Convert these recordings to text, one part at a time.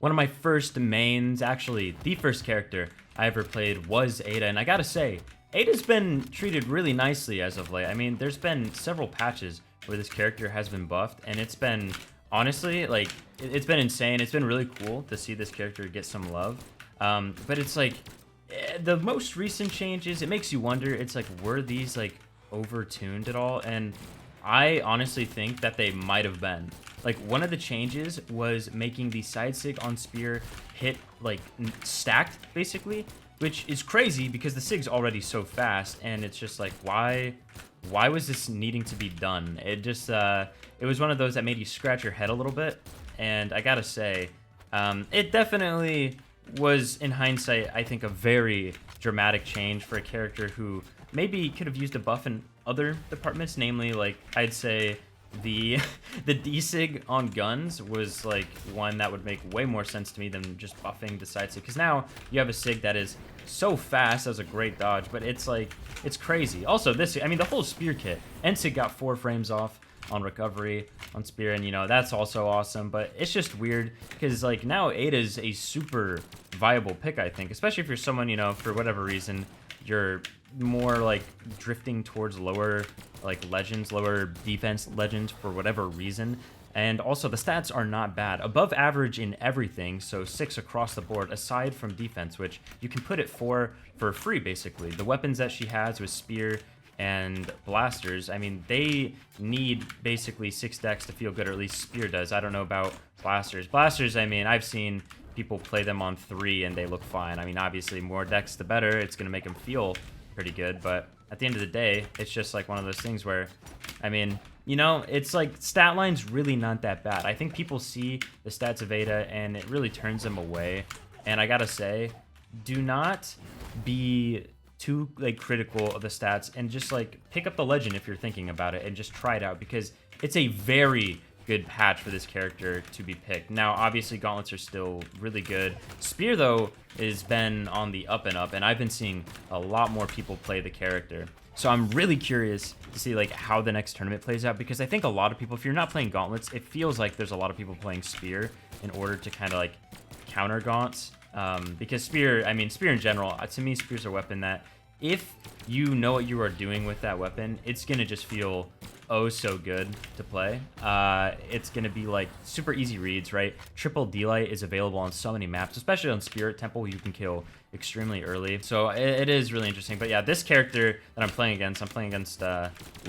one of my first mains, actually the first character I ever played was Ada, and I gotta say, Ada's been treated really nicely as of late. I mean, there's been several patches where this character has been buffed, and it's been, honestly, like, it's been insane. It's been really cool to see this character get some love. But it's like, the most recent changes, it makes you wonder, it's like, were these, like, overtuned at all? And I honestly think that they might have been. Like, one of the changes was making the side sig on spear hit, like, stacked, basically, which is crazy because the sig's already so fast, and it's just like, why was this needing to be done? It just, it was one of those that made you scratch your head a little bit, and I gotta say, it definitely was, in hindsight, I think, a very dramatic change for a character who maybe could have used a buff in other departments, namely, like, I'd say the D-Sig on guns was, like, one that would make way more sense to me than just buffing the side sig, because now you have a sig that is so fast as a great dodge, but it's, like, it's crazy. Also, this, I mean, the whole spear kit, N-Sig got 4 frames off on recovery on spear, and, you know, that's also awesome, but it's just weird, because, like, now Ada's a super viable pick, I think, especially if you're someone, you know, for whatever reason, you're more, like, drifting towards lower, like, legends, lower defense legends for whatever reason. And also, the stats are not bad. Above average in everything, so 6 across the board, aside from defense, which you can put it for free, basically. The weapons that she has with spear and blasters, I mean, they need basically 6 decks to feel good, or at least spear does. I don't know about blasters. Blasters, I mean, I've seen people play them on 3 and they look fine. I mean, obviously, more decks the better. It's going to make them feel pretty good, but at the end of the day, it's just like one of those things where, I mean, you know, it's like stat line's really not that bad. I think people see the stats of Ada and it really turns them away. And I gotta say, do not be too, like, critical of the stats, and just, like, pick up the legend if you're thinking about it and just try it out, because it's a very good patch for this character to be picked. Now, obviously, gauntlets are still really good. Spear, though, has been on the up and up, and I've been seeing a lot more people play the character. So I'm really curious to see, like, how the next tournament plays out, because I think a lot of people, if you're not playing gauntlets, it feels like there's a lot of people playing spear in order to kind of, like, counter gaunts. Because spear, I mean, spear in general, to me, spear's a weapon that if you know what you are doing with that weapon, it's going to just feel oh so good to play. It's going to be, like, super easy reads, right? Triple D-Light is available on so many maps, especially on Spirit Temple, you can kill extremely early. So it is really interesting. But yeah, this character that I'm playing against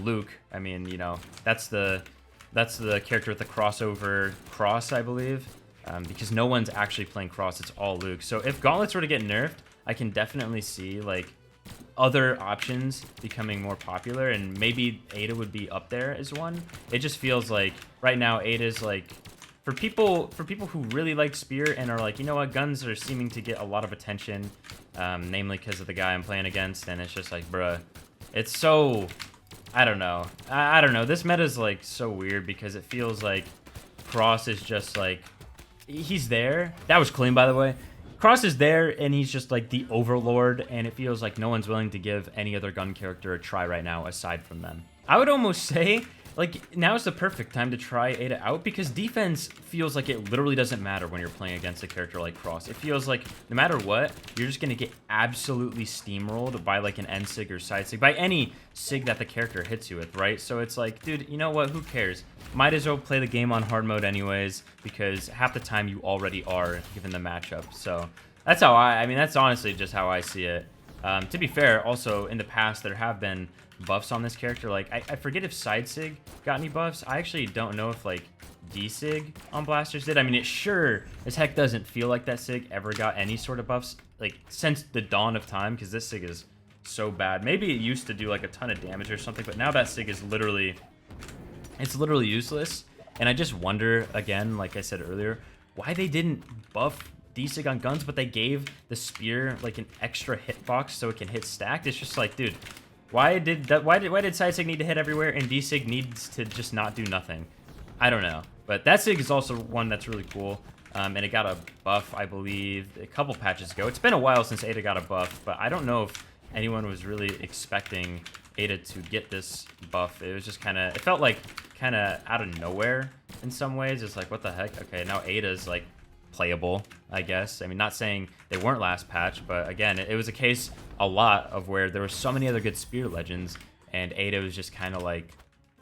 Luke. I mean, you know, that's the character with the crossover cross, I believe. Because no one's actually playing cross, it's all Luke. So if gauntlets were to get nerfed, I can definitely see, like, other options becoming more popular, and maybe Ada would be up there as one. It just feels like right now Ada's, like, for people who really like spear and are like, you know what, guns are seeming to get a lot of attention, namely because of the guy I'm playing against, and it's just like, bruh, it's so, I don't know. I don't know. This meta is, like, so weird because it feels like Cross is just, like, he's there. That was clean, by the way. Cross is there, and he's just, like, the overlord, and it feels like no one's willing to give any other gun character a try right now aside from them. I would almost say, like, now's the perfect time to try Ada out, because defense feels like it literally doesn't matter when you're playing against a character like Cross. It feels like no matter what, you're just going to get absolutely steamrolled by, like, an N-Sig or side sig, by any sig that the character hits you with, right? So it's like, dude, you know what? Who cares? Might as well play the game on hard mode anyways, because half the time you already are, given the matchup. So that's how I mean, that's honestly just how I see it. To be fair, also, in the past, there have been buffs on this character. Like, I forget if side sig got any buffs. I actually don't know if, like, D-Sig on blasters did. I mean, it sure as heck doesn't feel like that sig ever got any sort of buffs, like, since the dawn of time, because this sig is so bad. Maybe it used to do, like, a ton of damage or something, but now that sig is literally, it's literally useless. And I just wonder, again, like I said earlier, why they didn't buff D-Sig on guns, but they gave the spear, like, an extra hitbox so it can hit stacked. It's just like, dude, why did side sig need to hit everywhere and D-Sig needs to just not do nothing? I don't know. But that sig is also one that's really cool. And it got a buff, I believe, a couple patches ago. It's been a while since Ada got a buff, but I don't know if anyone was really expecting Ada to get this buff. It was just kind of, it felt like kind of out of nowhere in some ways. It's like, what the heck? Okay, now Ada's, like, playable, I guess. I mean, not saying they weren't last patch, but again, it was a case a lot of where there were so many other good Spear Legends, and Ada was just kind of like,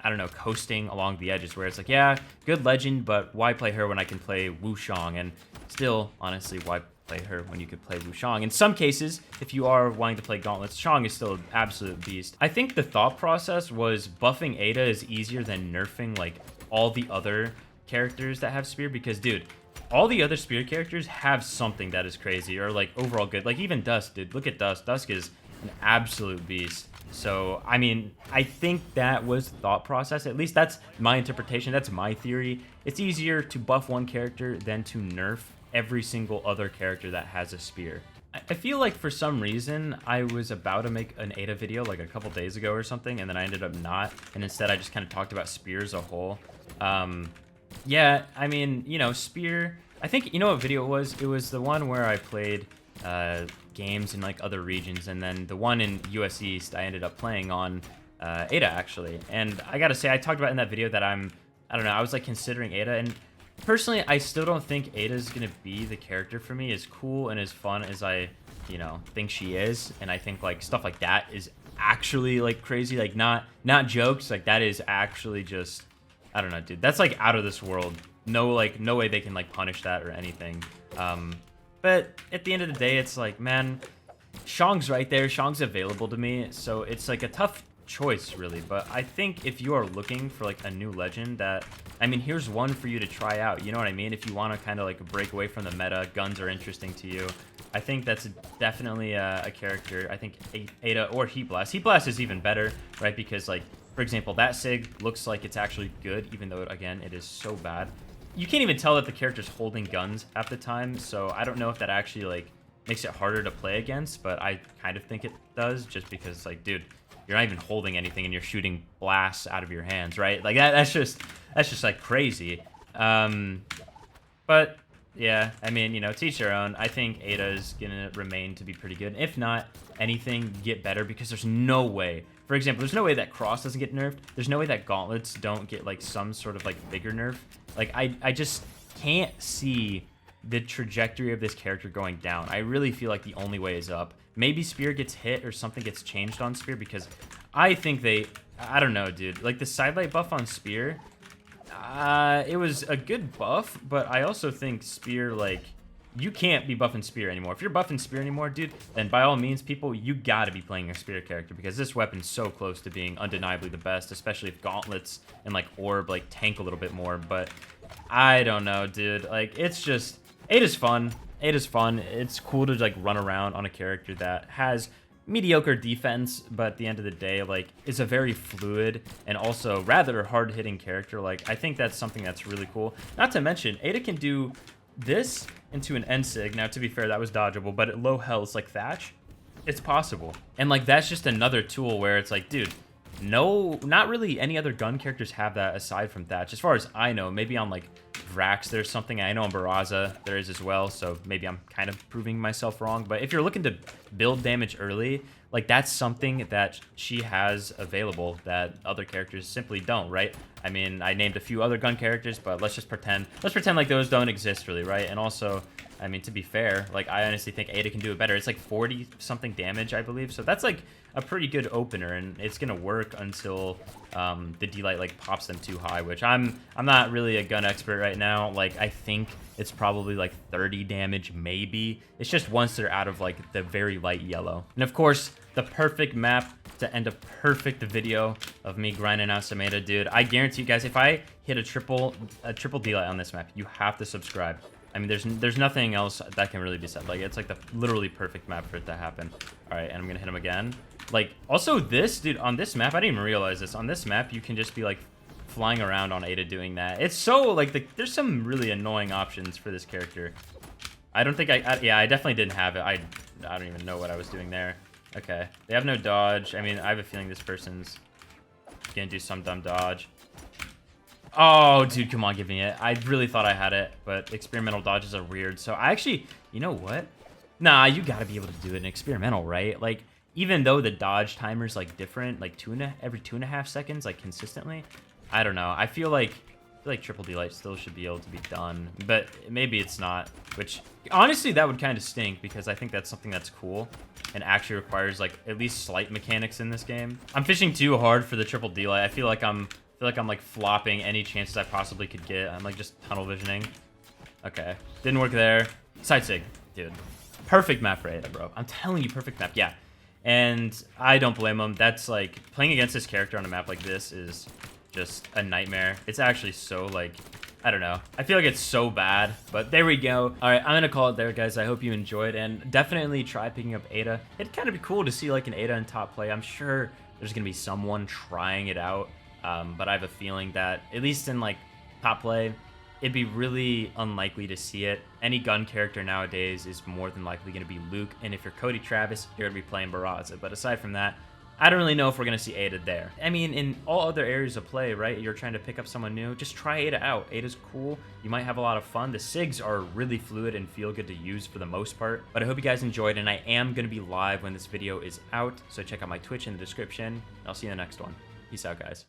I don't know, coasting along the edges, where it's like, yeah, good legend, but why play her when I can play Wu Shang? And still, honestly, why play her when you could play Wu Shang? In some cases, if you are wanting to play Gauntlets, Shang is still an absolute beast. I think the thought process was buffing Ada is easier than nerfing, like, all the other characters that have Spear, because, dude, all the other Spear characters have something that is crazy, or, like, overall good. Like, even Dusk, dude, look at Dusk. Dusk is an absolute beast. So, I mean, I think that was the thought process. At least that's my interpretation. That's my theory. It's easier to buff one character than to nerf every single other character that has a Spear. I feel like for some reason, I was about to make an Ada video like a couple days ago or something, and then I ended up not. And instead, I just kind of talked about Spear as a whole. Yeah, I mean, you know, Spear... I think, you know what video it was? It was the one where I played... games in like other regions, and then the one in US East I ended up playing on Ada actually. And I gotta say, I talked about in that video that I don't know, I was like considering Ada, and personally I still don't think Ada's gonna be the character for me, as cool and as fun as I, you know, think she is. And I think like stuff like that is actually like crazy, like not jokes, like that is actually just, I don't know, dude, that's like out of this world. No way they can like punish that or anything. But at the end of the day, it's like, man, Shang's right there. Shang's available to me. So it's like a tough choice, really. But I think if you are looking for like a new legend that, I mean, here's one for you to try out. You know what I mean? If you want to kind of like break away from the meta, guns are interesting to you. I think that's definitely a character. I think Ada or Heat Blast. Heat Blast is even better, right? Because like, for example, that Sig looks like it's actually good, even though, again, it is so bad. You can't even tell that the character's holding guns half the time, so I don't know if that actually, like, makes it harder to play against, but I kind of think it does, just because, like, dude, you're not even holding anything and you're shooting blasts out of your hands, right? Like, that's just, like, crazy. But, yeah, I mean, you know, to each their own. I think Ada's gonna remain to be pretty good. If not, anything get better, because there's no way... For example, there's no way that Cross doesn't get nerfed. There's no way that Gauntlets don't get, like, some sort of, like, bigger nerf. Like, I just can't see the trajectory of this character going down. I really feel like the only way is up. Maybe Spear gets hit or something gets changed on Spear, because I think they... I don't know, dude. Like, the sidelight buff on Spear, it was a good buff, but I also think Spear, like... You can't be buffing Spear anymore. If you're buffing Spear anymore, dude, then by all means, people, you gotta be playing a Spear character, because this weapon's so close to being undeniably the best, especially if Gauntlets and, like, Orb, like, tank a little bit more. But I don't know, dude. Like, it's just... Ada's fun. Ada's fun. It's cool to, like, run around on a character that has mediocre defense, but at the end of the day, like, is a very fluid and also rather hard-hitting character. Like, I think that's something that's really cool. Not to mention, Ada can do this into an N-Sig. Now, to be fair, that was dodgeable, but at low health, like Thatch, it's possible. And, like, that's just another tool where it's like, dude, no, not really any other gun characters have that aside from Thatch. As far as I know, maybe on, like, Vrax, there's something. I know on Barraza there is as well, so maybe I'm kind of proving myself wrong. But if you're looking to build damage early, like, that's something that she has available that other characters simply don't, right? I mean, I named a few other gun characters, but let's pretend like those don't exist, really, right? And also, I mean, to be fair, like, I honestly think Ada can do it better. It's like 40-something damage, I believe. So that's, like, a pretty good opener, and it's gonna work until the D-Light, like, pops them too high, which I'm not really a gun expert right now. Like, I think it's probably, like, 30 damage, maybe. It's just once they're out of, like, the very light yellow. And, of course, the perfect map to end a perfect video of me grinding out some Ada, dude. I guarantee you guys, if I hit a triple D-Light on this map, you have to subscribe. I mean, there's nothing else that can really be said. Like, it's like the literally perfect map for it to happen. All right, and I'm gonna hit him again. Like, also this, dude, on this map, I didn't even realize this. On this map, you can just be, like, flying around on Ada doing that. It's so, like, there's some really annoying options for this character. I don't think yeah, I definitely didn't have it. I don't even know what I was doing there. Okay, they have no dodge. I mean, I have a feeling this person's gonna do some dumb dodge. Oh, dude, come on, give me it. I really thought I had it, but experimental dodges are weird. So I actually, you know what? Nah, you gotta be able to do it in experimental, right? Like, even though the dodge timer's, like, different, like, every 2.5 seconds, like, consistently, I don't know. I feel like feel like Triple Delight still should be able to be done, but maybe it's not, which honestly that would kind of stink because I think that's something that's cool and actually requires like at least slight mechanics in this game. I'm fishing too hard for the Triple Delight. I feel like I'm like flopping any chances I possibly could get. I'm like just tunnel visioning. Okay, didn't work there. Side sig, dude. Perfect map for Ada, bro. I'm telling you, perfect map. Yeah, and I don't blame him. That's like playing against this character on a map like this is just a nightmare. It's actually so like, I don't know. I feel like it's so bad, but there we go. All right, I'm gonna call it there, guys. I hope you enjoyed, and definitely try picking up Ada. It'd kind of be cool to see like an Ada in top play. I'm sure there's gonna be someone trying it out, but I have a feeling that at least in like top play, it'd be really unlikely to see it. Any gun character nowadays is more than likely gonna be Luke, and if you're Cody Travis, you're gonna be playing Barraza. But aside from that, I don't really know if we're going to see Ada there. I mean, in all other areas of play, right, you're trying to pick up someone new, just try Ada out. Ada's cool. You might have a lot of fun. The SIGs are really fluid and feel good to use for the most part. But I hope you guys enjoyed, and I am going to be live when this video is out, so check out my Twitch in the description. I'll see you in the next one. Peace out, guys.